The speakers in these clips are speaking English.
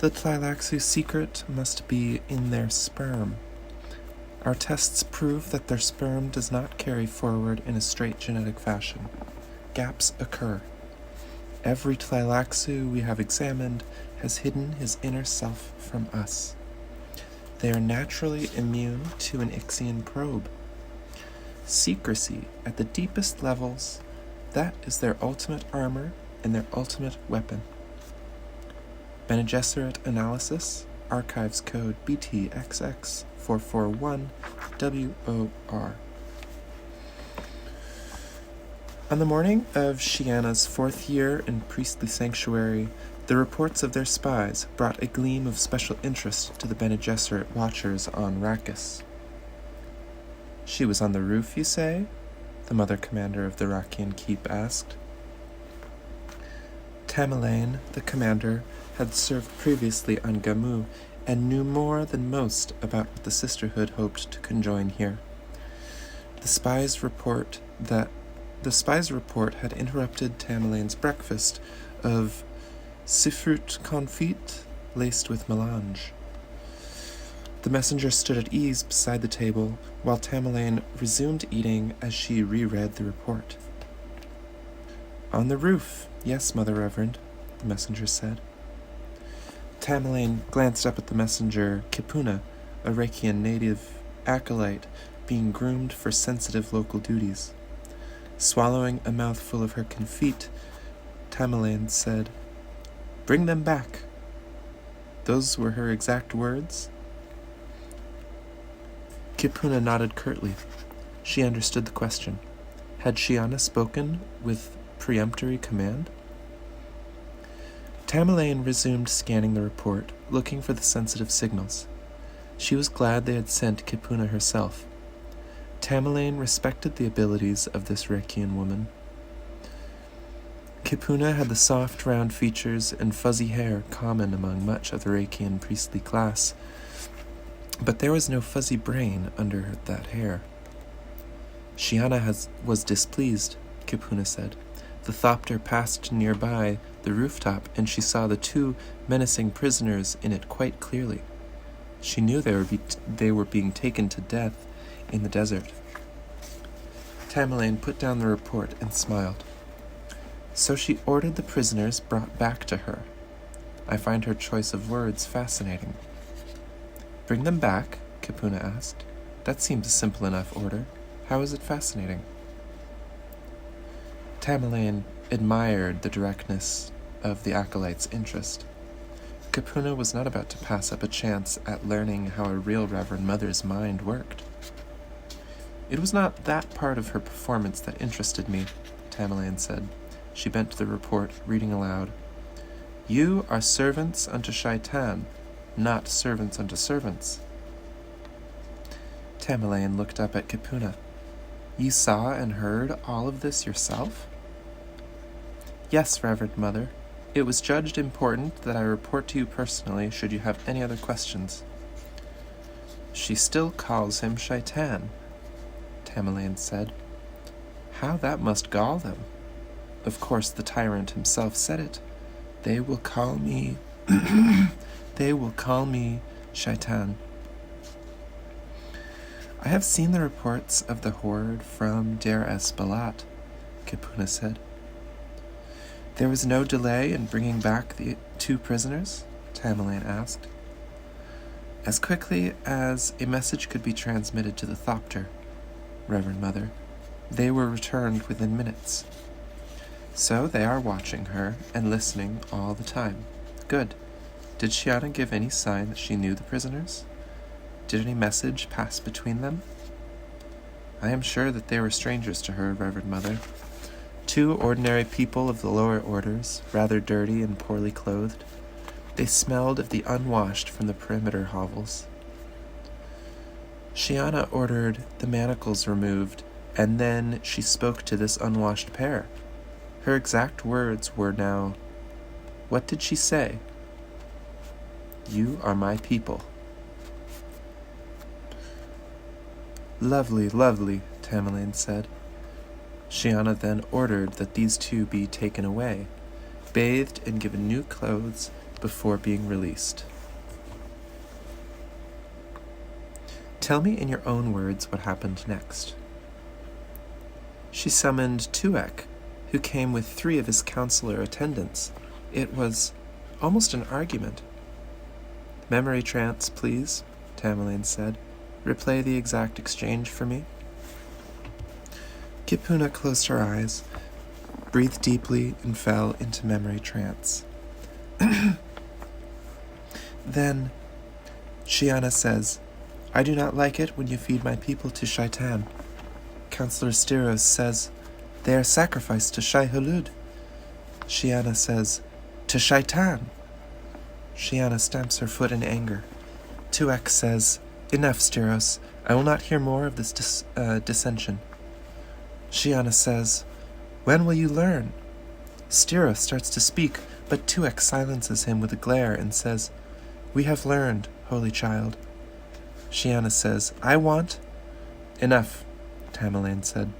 The Tleilaxu's secret must be in their sperm. Our tests prove that their sperm does not carry forward in a straight genetic fashion. Gaps occur. Every Tleilaxu we have examined has hidden his inner self from us. They are naturally immune to an Ixian probe. Secrecy at the deepest levels, that is their ultimate armor and their ultimate weapon. Bene Gesserit analysis, archives code BTXX441WOR. On the morning of Shiana's 4th year in priestly sanctuary, the reports of their spies brought a gleam of special interest to the Bene Gesserit watchers on Rakis. "She was on the roof, you say?" the mother commander of the Rakian keep asked. Tamerlane, the commander, had served previously on Gamu and knew more than most about what the sisterhood hoped to conjoin here. The spy's report had interrupted Tamerlane's breakfast of sifrut confit laced with melange. The messenger stood at ease beside the table while Tamerlane resumed eating as she reread the report. "On the roof, yes, Mother Reverend," the messenger said. Tamerlane glanced up at the messenger, Kipuna, a Rakian native acolyte, being groomed for sensitive local duties. Swallowing a mouthful of her confit, Tamerlane said, "Bring them back." Those were her exact words. Kipuna nodded curtly. She understood the question. Had Shiana spoken with peremptory command? Tamerlane resumed scanning the report, looking for the sensitive signals. She was glad they had sent Kipuna herself. Tamerlane respected the abilities of this Rakian woman. Kipuna had the soft, round features and fuzzy hair common among much of the Rakian priestly class, but there was no fuzzy brain under that hair. "Shiana was displeased," Kipuna said. The Thopter passed nearby the rooftop, and she saw the 2 menacing prisoners in it quite clearly. She knew they were being taken to death in the desert. Tamerlane put down the report and smiled. So she ordered the prisoners brought back to her. I find her choice of words fascinating. "Bring them back?" Kipuna asked. "That seems a simple enough order. How is it fascinating?" Tamerlane admired the directness of the acolyte's interest. Kipuna was not about to pass up a chance at learning how a real Reverend Mother's mind worked. "It was not that part of her performance that interested me," Tamerlane said. She bent to the report, reading aloud. "You are servants unto Shaitan, not servants unto servants." Tamerlane looked up at Kipuna. "You saw and heard all of this yourself?" "Yes, Reverend Mother. It was judged important that I report to you personally should you have any other questions." "She still calls him Shaitan," Tamerlane said. "How that must gall them. Of course the tyrant himself said it. They will call me Shaitan." "I have seen the reports of the horde from Deir es-Balat," Kipuna said. "There was no delay in bringing back the 2 prisoners?" Tamerlane asked. "As quickly as a message could be transmitted to the Thopter, Reverend Mother. They were returned within minutes. So they are watching her and listening all the time. Good. Did Shiana give any sign that she knew the prisoners? Did any message pass between them?" "I am sure that they were strangers to her, Reverend Mother. 2 ordinary people of the lower orders, rather dirty and poorly clothed. They smelled of the unwashed from the perimeter hovels. Shiana ordered the manacles removed, and then she spoke to this unwashed pair. Her exact words were now, what did she say? 'You are my people.'" "Lovely, lovely," Tamerlane said. Shiana then ordered that these 2 be taken away, bathed and given new clothes, before being released. Tell me in your own words what happened next. She summoned Tuek, who came with 3 of his counselor attendants. It was almost an argument. Memory trance, please, Tamerlane said. Replay the exact exchange for me. Kipuna closed her eyes, breathed deeply, and fell into memory trance. Then, Shiana says, I do not like it when you feed my people to Shaitan. Counselor Styros says, they are sacrificed to Shai-Hulud. Shiana says, to Shaitan. Shiana stamps her foot in anger. Tuek says, enough, Styros. I will not hear more of this dissension. Shiana says, when will you learn? Styros starts to speak, but Tuek silences him with a glare and says, we have learned, holy child. Shiana says, I want... Enough, Tamerlane said.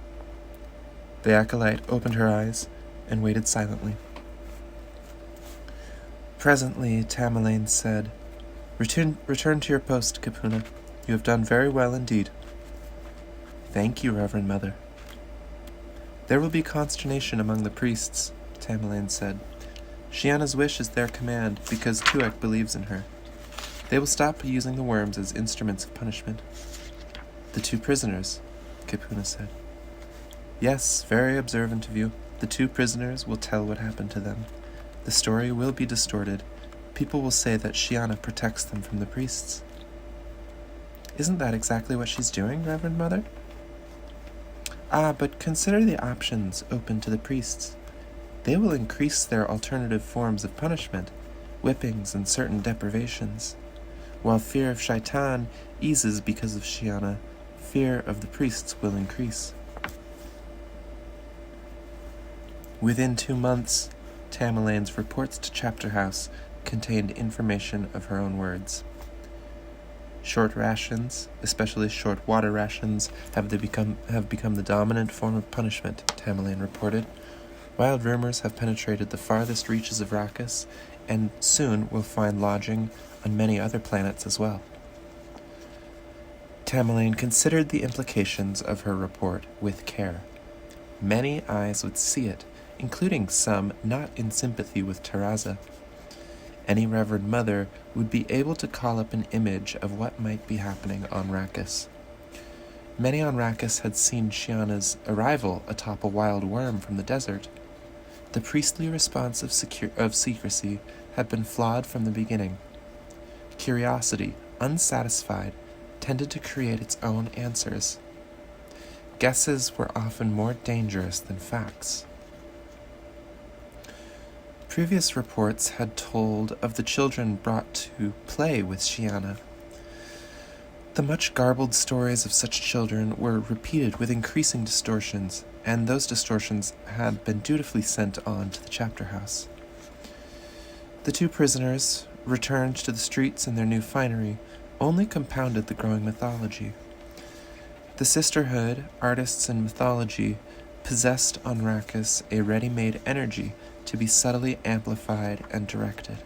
The acolyte opened her eyes and waited silently. Presently, Tamerlane said, Return to your post, Kipuna. You have done very well indeed. Thank you, Reverend Mother. There will be consternation among the priests, Tamerlane said. Shiana's wish is their command because Tuek believes in her. They will stop using the worms as instruments of punishment. The 2 prisoners, Kipuna said. Yes, very observant of you. The 2 prisoners will tell what happened to them. The story will be distorted. People will say that Shiana protects them from the priests. Isn't that exactly what she's doing, Reverend Mother? But consider the options open to the priests. They will increase their alternative forms of punishment, whippings and certain deprivations. While fear of Shaitan eases because of Shiana, fear of the priests will increase. Within 2 months, Tamerlane's reports to Chapter House contained information of her own words. Short rations, especially short water rations, have become the dominant form of punishment, Tamerlane reported. Wild rumors have penetrated the farthest reaches of Arrakis, and soon will find lodging on many other planets as well. Tamerlane considered the implications of her report with care. Many eyes would see it, including some not in sympathy with Teraza. Any Reverend Mother would be able to call up an image of what might be happening on Arrakis. Many on Arrakis had seen Shiana's arrival atop a wild worm from the desert. The priestly response of secrecy had been flawed from the beginning. Curiosity, unsatisfied, tended to create its own answers. Guesses were often more dangerous than facts. Previous reports had told of the children brought to play with Shiana. The much garbled stories of such children were repeated with increasing distortions, and those distortions had been dutifully sent on to the chapter house. The 2 prisoners, returned to the streets in their new finery, only compounded the growing mythology. The sisterhood, artists in mythology, possessed on Arrakis a ready-made energy to be subtly amplified and directed.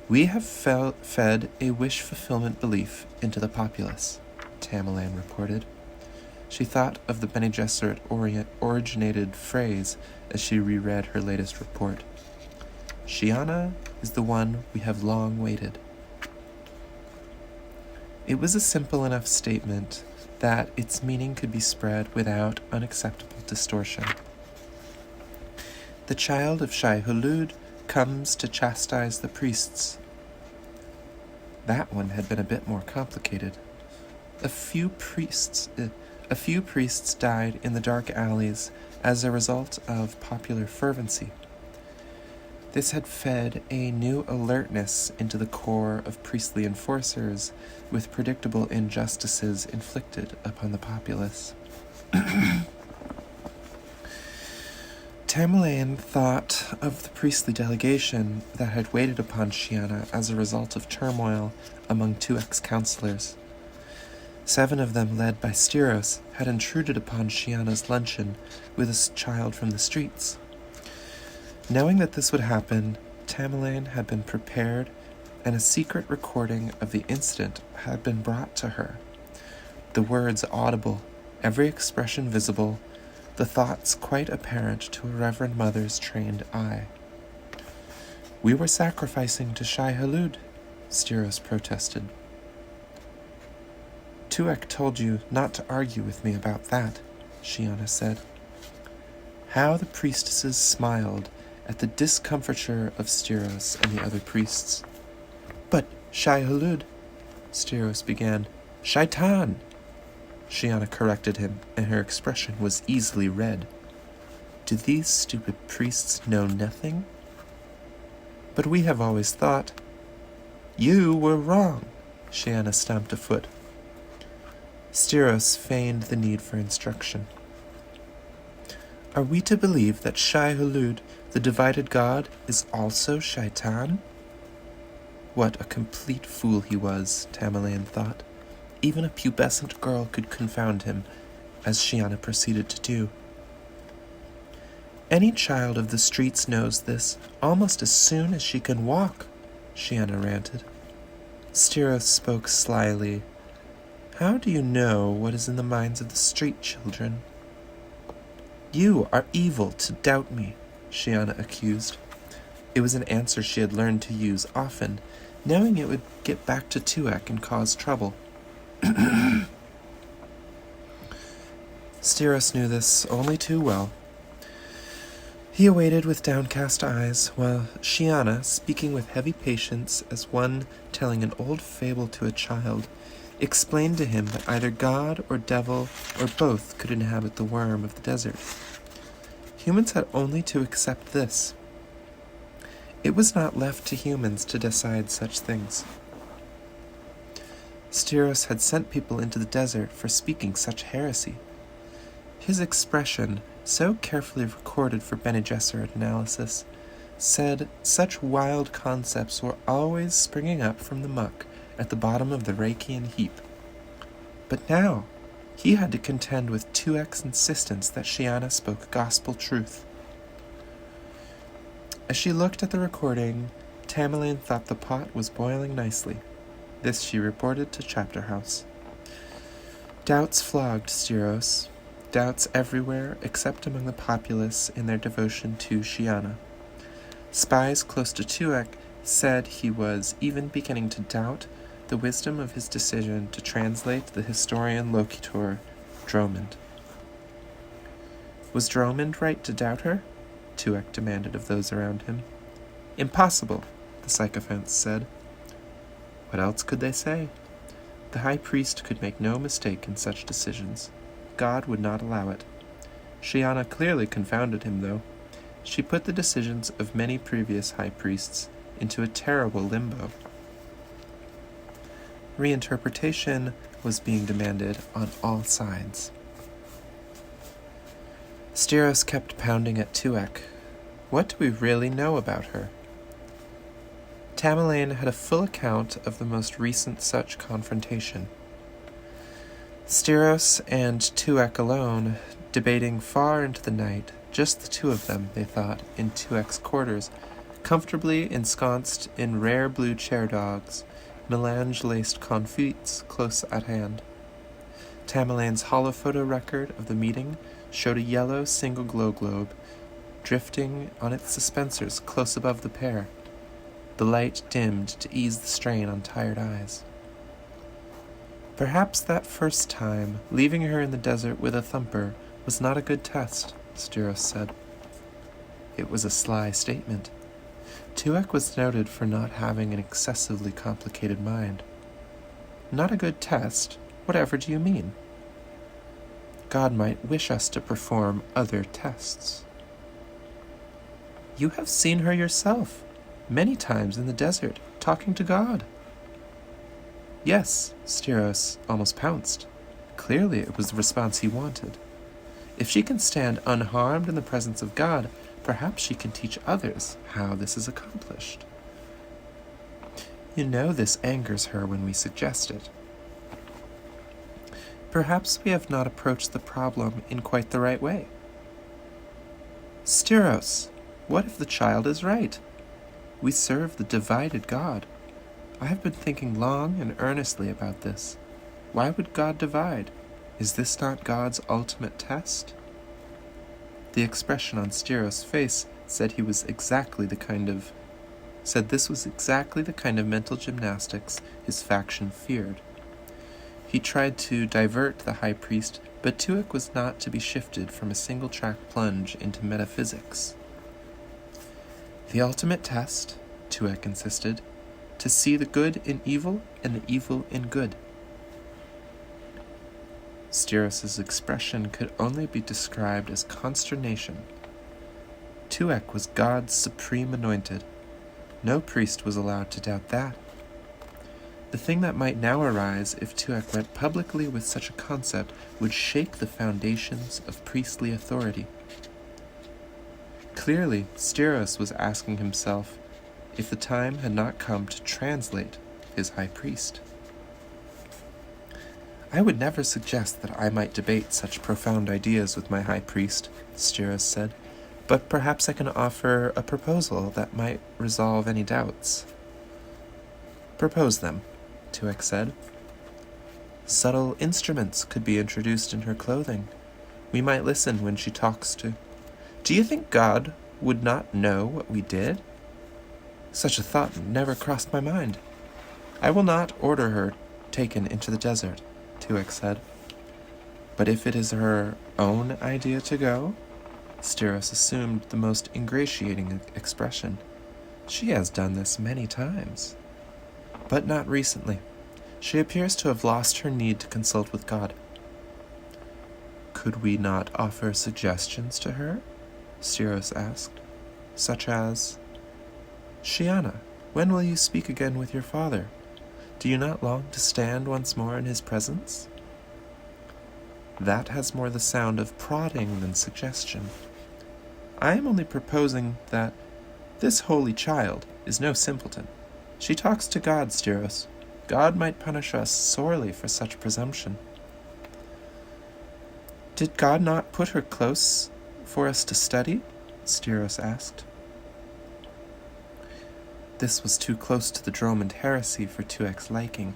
We have fed a wish-fulfillment belief into the populace, Tamerlane reported. She thought of the Bene Gesserit originated phrase as she reread her latest report. Shiana is the one we have long waited. It was a simple enough statement that its meaning could be spread without unacceptable distortion. The child of Shai-Hulud comes to chastise the priests. That one had been a bit more complicated. A few priests died in the dark alleys as a result of popular fervency. This had fed a new alertness into the core of priestly enforcers with predictable injustices inflicted upon the populace. Tamerlane thought of the priestly delegation that had waited upon Shiana as a result of turmoil among 2 ex-counselors. 7 of them, led by Styros, had intruded upon Shiana's luncheon with a child from the streets. Knowing that this would happen, Tamerlane had been prepared, and a secret recording of the incident had been brought to her. The words audible, every expression visible, the thoughts quite apparent to a reverend mother's trained eye. "We were sacrificing to Shai-Hulud," Styros protested. "Tuek told you not to argue with me about that," Shiana said. How the priestesses smiled at the discomfiture of Styros and the other priests. "But Shai-Hulud," Styros began. "Shaitan," Shiana corrected him, and her expression was easily read. Do these stupid priests know nothing? "But we have always thought—" "You were wrong," Shiana stamped a foot. Styros feigned the need for instruction. "Are we to believe that Shai-Hulud, the divided god, is also Shaitan?" What a complete fool he was, Tamerlane thought. Even a pubescent girl could confound him, as Shiana proceeded to do. "Any child of the streets knows this almost as soon as she can walk," Shiana ranted. Styros spoke slyly. "How do you know what is in the minds of the street children?" "You are evil to doubt me," Shiana accused. It was an answer she had learned to use often, knowing it would get back to Tuek and cause trouble. Styros knew this only too well. He awaited with downcast eyes, while Shiana, speaking with heavy patience as one telling an old fable to a child, explained to him that either God or devil or both could inhabit the worm of the desert. Humans had only to accept this. It was not left to humans to decide such things. Styros had sent people into the desert for speaking such heresy. His expression, so carefully recorded for Bene Gesserit analysis, said such wild concepts were always springing up from the muck at the bottom of the Rakian heap. But now, he had to contend with Tuek's insistence that Shiana spoke gospel truth. As she looked at the recording, Tamerlane thought the pot was boiling nicely. This she reported to Chapter House. Doubts flogged Styros, doubts everywhere except among the populace in their devotion to Shiana. Spies close to Tuek said he was even beginning to doubt the wisdom of his decision to translate the historian locutor Dromund. Was Dromund right to doubt her? Tuek demanded of those around him. Impossible, the sycophants said. What else could they say? The high priest could make no mistake in such decisions. God would not allow it. Shiana clearly confounded him, though. She put the decisions of many previous high priests into a terrible limbo. Reinterpretation was being demanded on all sides. Styros kept pounding at Tuek. What do we really know about her? Tamerlane had a full account of the most recent such confrontation. Styros and Tuek alone, debating far into the night, just the two of them, they thought, in Tuek's quarters, comfortably ensconced in rare blue chair dogs, melange-laced confits close at hand. Tamerlane's holophoto record of the meeting showed a yellow single glow globe drifting on its suspensors close above the pair. The light dimmed to ease the strain on tired eyes. Perhaps that first time, leaving her in the desert with a thumper, was not a good test, Styros said. It was a sly statement. Tuek was noted for not having an excessively complicated mind. Not a good test? Whatever do you mean? God might wish us to perform other tests. You have seen her yourself, many times in the desert, talking to God. Yes, Styros almost pounced. Clearly it was the response he wanted. If she can stand unharmed in the presence of God, perhaps she can teach others how this is accomplished. You know this angers her when we suggest it. Perhaps we have not approached the problem in quite the right way. Styros, what if the child is right? We serve the divided God. I have been thinking long and earnestly about this. Why would God divide? Is this not God's ultimate test? The expression on Styros' face said this was exactly the kind of mental gymnastics his faction feared. He tried to divert the high priest, but Tuek was not to be shifted from a single-track plunge into metaphysics. The ultimate test, Tuek insisted, to see the good in evil and the evil in good. Styros' expression could only be described as consternation. Tuek was God's supreme anointed. No priest was allowed to doubt that. The thing that might now arise if Tuek went publicly with such a concept would shake the foundations of priestly authority. Clearly, Styros was asking himself if the time had not come to translate his high priest. I would never suggest that I might debate such profound ideas with my high priest, Styros said, but perhaps I can offer a proposal that might resolve any doubts. Propose them, Tuek said. Subtle instruments could be introduced in her clothing. We might listen when she talks to. Do you think God would not know what we did? Such a thought never crossed my mind. I will not order her taken into the desert, Tuek said. But if it is her own idea to go? Styros assumed the most ingratiating expression. She has done this many times. But not recently. She appears to have lost her need to consult with God. Could we not offer suggestions to her? Styros asked. Such as, Shiana, when will you speak again with your father? Do you not long to stand once more in his presence? That has more the sound of prodding than suggestion. I am only proposing that this holy child is no simpleton. She talks to God, Styros. God might punish us sorely for such presumption. Did God not put her close for us to study? Styros asked. This was too close to the Dromund heresy for Tuek's liking.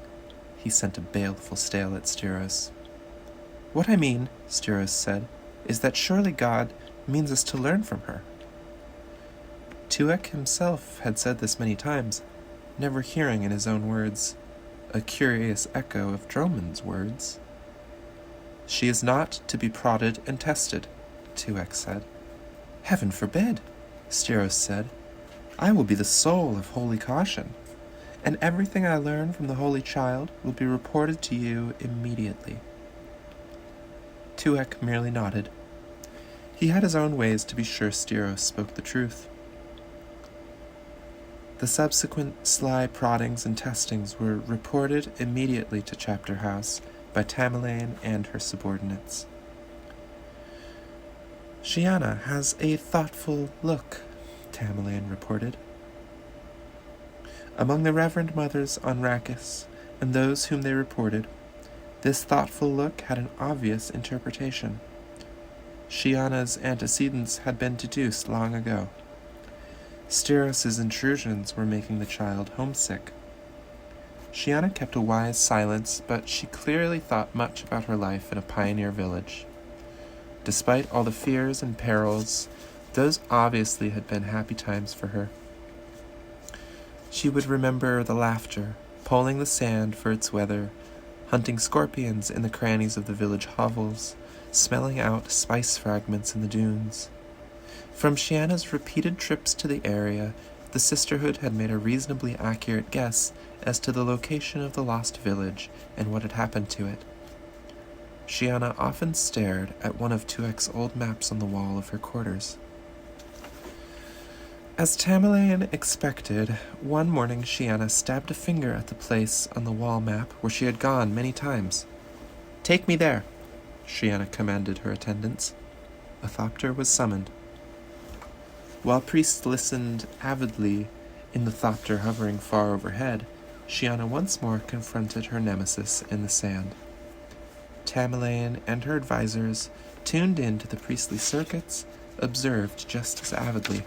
He sent a baleful stare at Styros. What I mean, Styros said, is that surely God means us to learn from her. Tuek himself had said this many times, never hearing in his own words a curious echo of Dromund's words. She is not to be prodded and tested, Tuek said. Heaven forbid, Styros said. I will be the soul of holy caution, and everything I learn from the holy child will be reported to you immediately. Tuek merely nodded. He had his own ways to be sure Styros spoke the truth. The subsequent sly proddings and testings were reported immediately to Chapter House by Tamerlane and her subordinates. Shiana has a thoughtful look, Tamerlane reported. Among the Reverend Mothers on Rakis and those whom they reported, this thoughtful look had an obvious interpretation. Shiana's antecedents had been deduced long ago. Styros' intrusions were making the child homesick. Shiana kept a wise silence, but she clearly thought much about her life in a pioneer village. Despite all the fears and perils, those obviously had been happy times for her. She would remember the laughter, poling the sand for its weather, hunting scorpions in the crannies of the village hovels, smelling out spice fragments in the dunes. From Shiana's repeated trips to the area, the sisterhood had made a reasonably accurate guess as to the location of the lost village and what had happened to it. Shiana often stared at one of Tuek's old maps on the wall of her quarters. As Tamerlane expected, one morning Shiana stabbed a finger at the place on the wall map where she had gone many times. "Take me there," Shiana commanded her attendants. A thopter was summoned. While priests listened avidly in the thopter hovering far overhead, Shiana once more confronted her nemesis in the sand. Tamerlane and her advisors, tuned in to the priestly circuits, observed just as avidly.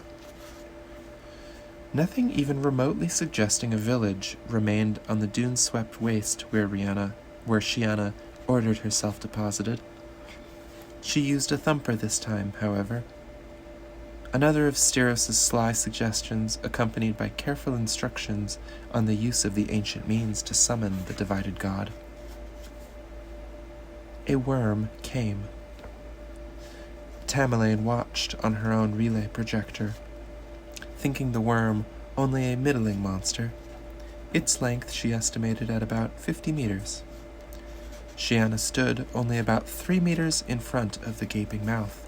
Nothing even remotely suggesting a village remained on the dune-swept waste where Shiana ordered herself deposited. She used a thumper this time, however. Another of Styros' sly suggestions, accompanied by careful instructions on the use of the ancient means to summon the divided god. A worm came. Tamerlane watched on her own relay projector, thinking the worm only a middling monster. Its length she estimated at about 50 meters. Shiana stood only about 3 meters in front of the gaping mouth.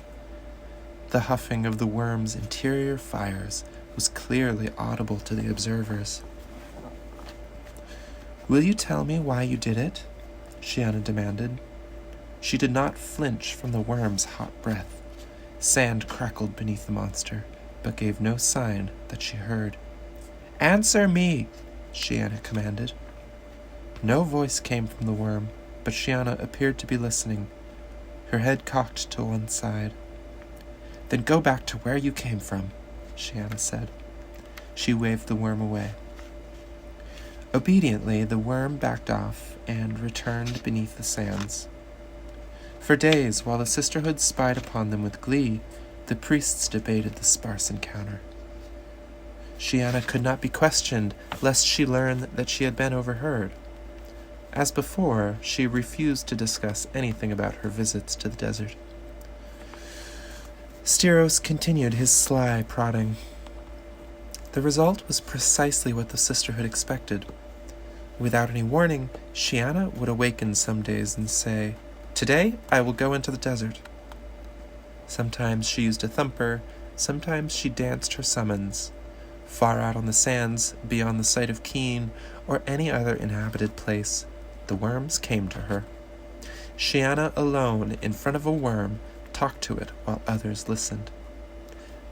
The huffing of the worm's interior fires was clearly audible to the observers. "Will you tell me why you did it?" Shiana demanded. She did not flinch from the worm's hot breath. Sand crackled beneath the monster, but gave no sign that she heard. "Answer me!" Shiana commanded. No voice came from the worm, but Shiana appeared to be listening, her head cocked to one side. "Then go back to where you came from," Shiana said. She waved the worm away. Obediently, the worm backed off and returned beneath the sands. For days, while the sisterhood spied upon them with glee, the priests debated the sparse encounter. Shiana could not be questioned, lest she learn that she had been overheard. As before, she refused to discuss anything about her visits to the desert. Styros continued his sly prodding. The result was precisely what the sisterhood expected. Without any warning, Shiana would awaken some days and say, "Today I will go into the desert." Sometimes she used a thumper, sometimes she danced her summons. Far out on the sands, beyond the sight of Keen or any other inhabited place, the worms came to her. Shiana alone, in front of a worm, talked to it while others listened.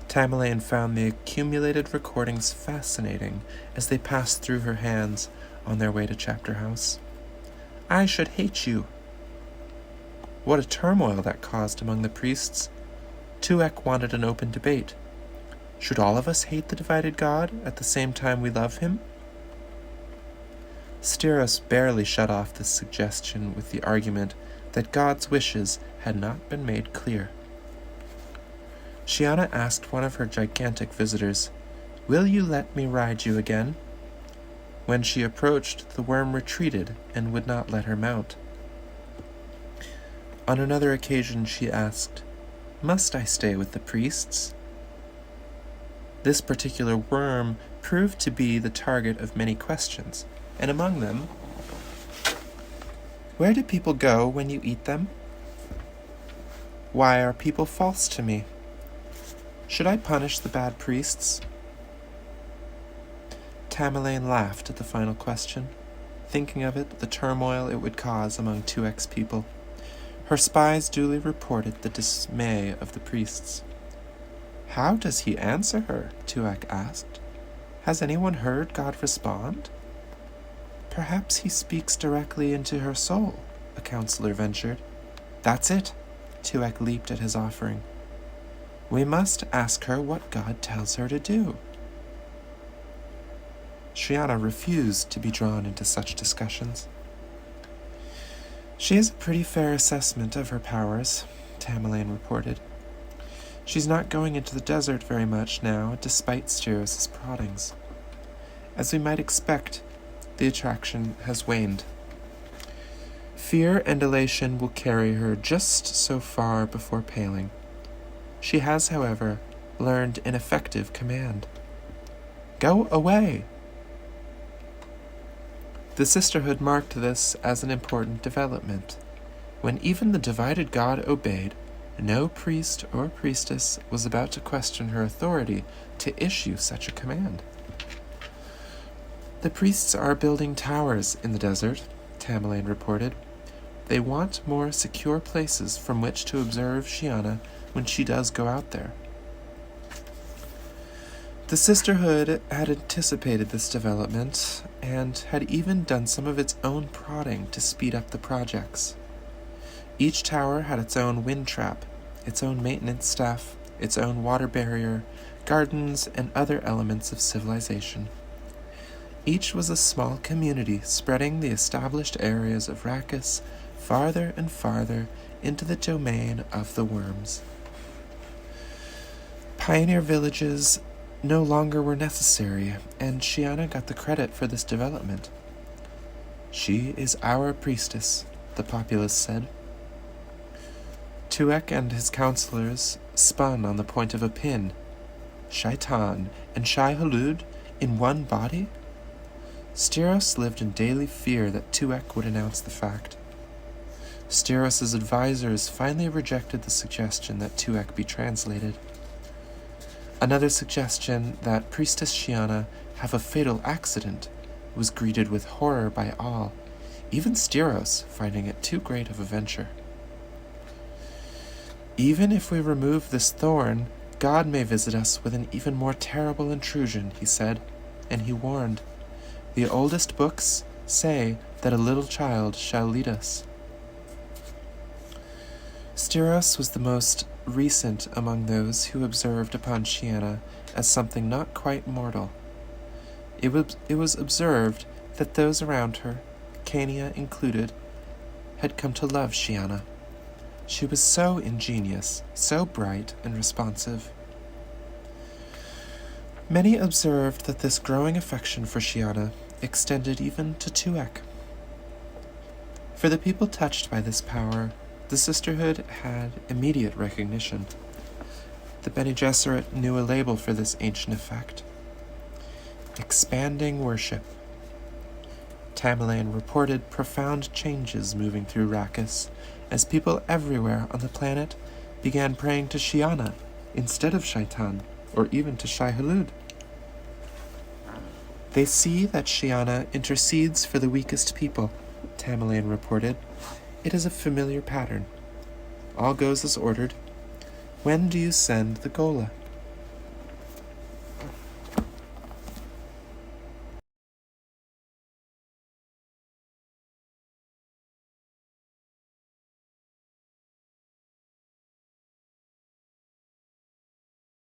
Tamerlane found the accumulated recordings fascinating as they passed through her hands on their way to Chapter House. "I should hate you." What a turmoil that caused among the priests. Tuek wanted an open debate. Should all of us hate the divided god at the same time we love him? Styros barely shut off this suggestion with the argument that God's wishes had not been made clear. Shiana asked one of her gigantic visitors, "Will you let me ride you again?" When she approached, the worm retreated and would not let her mount. On another occasion she asked, "Must I stay with the priests?" This particular worm proved to be the target of many questions, and among them, "Where do people go when you eat them? Why are people false to me? Should I punish the bad priests?" Tamerlane laughed at the final question, thinking of it, the turmoil it would cause among Tuek's people. Her spies duly reported the dismay of the priests. "How does he answer her?" Tuek asked. "Has anyone heard God respond?" "Perhaps he speaks directly into her soul," a counselor ventured. "That's it." Tuek leaped at his offering. "We must ask her what God tells her to do." Shiana refused to be drawn into such discussions. "She has a pretty fair assessment of her powers," Tamerlane reported. "She's not going into the desert very much now, despite Styros' proddings. As we might expect, the attraction has waned. Fear and elation will carry her just so far before paling. She has, however, learned an effective command. Go away!" The sisterhood marked this as an important development. When even the divided god obeyed, no priest or priestess was about to question her authority to issue such a command. "The priests are building towers in the desert," Tamerlane reported. "They want more secure places from which to observe Shiana when she does go out there." The sisterhood had anticipated this development and had even done some of its own prodding to speed up the projects. Each tower had its own wind trap, its own maintenance staff, its own water barrier, gardens, and other elements of civilization. Each was a small community spreading the established areas of Arrakis farther and farther into the domain of the worms. Pioneer villages no longer were necessary, and Shiana got the credit for this development. "She is our priestess," the populace said. Tuek and his counselors spun on the point of a pin. Shaitan and Shai-Hulud in one body? Styros lived in daily fear that Tuek would announce the fact. Styros's advisors finally rejected the suggestion that Tuek be translated. Another suggestion that Priestess Shiana have a fatal accident was greeted with horror by all, even Styros finding it too great of a venture. "Even if we remove this thorn, God may visit us with an even more terrible intrusion," he said, and he warned, "The oldest books say that a little child shall lead us." Styros was the most recent among those who observed upon Shiana as something not quite mortal. It was observed that those around her, Kania included, had come to love Shiana. She was so ingenious, so bright and responsive. Many observed that this growing affection for Shiana extended even to Tuek. For the people touched by this power, the sisterhood had immediate recognition. The Bene Gesserit knew a label for this ancient effect: expanding worship. Tamerlane reported profound changes moving through Arrakis as people everywhere on the planet began praying to Shiana instead of Shaitan, or even to Shai-Hulud. "They see that Shiana intercedes for the weakest people," Tamerlane reported. "It is a familiar pattern. All goes as ordered. When do you send the Gola?"